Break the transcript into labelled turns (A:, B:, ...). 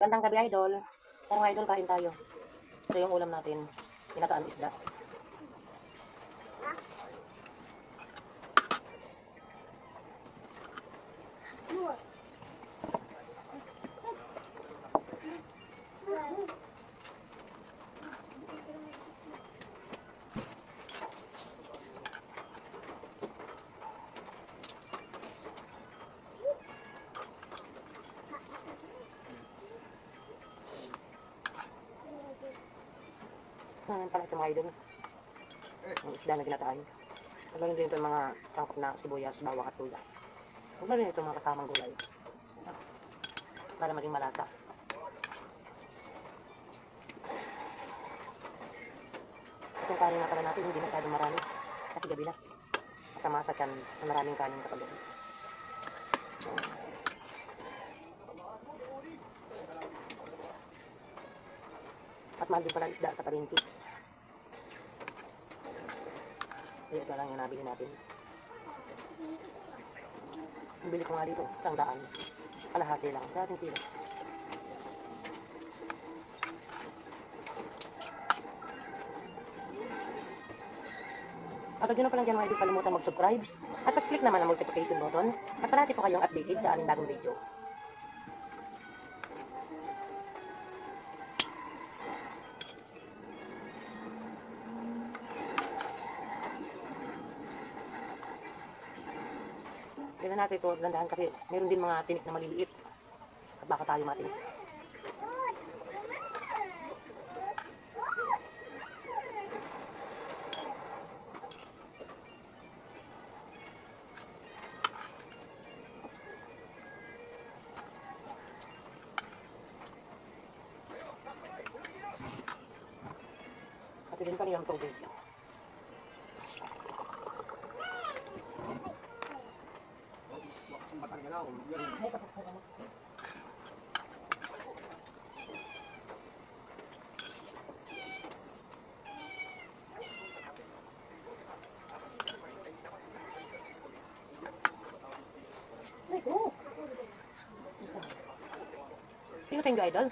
A: Gandang gabi, idol. Tara mga idol, kain tayo. Ito yung ulam natin. Pinataan isda. Ngayon pala ito mga idol. Ang isda na ginataan. Maglalagyan din ito yung mga sangkap na sibuyas, bawang at luya. Maglalagyan ito yung mga kasamang gulay. Para maging malasa. Itong kanin na pala natin, hindi masyadong marami. Kasi gabi na. Masama sa tiyan na maraming kanin kapag gabi. At mahal din pala ang isda sa palengke. Kaya ito lang yung nabili natin. Ang bili ko nga dito, 100. Kalahati lang. Dating sila. At huwag nyo na palang dyan mga hindi kalimutan mag-subscribe. At pag-click naman ang notification button. At parati po kayong updated sa aming bagong video. Kailan natin ito dandahan kasi meron din mga tinik na maliliit. At baka tayo matinik. At din pa rin ang tubig. Sino tayong idol?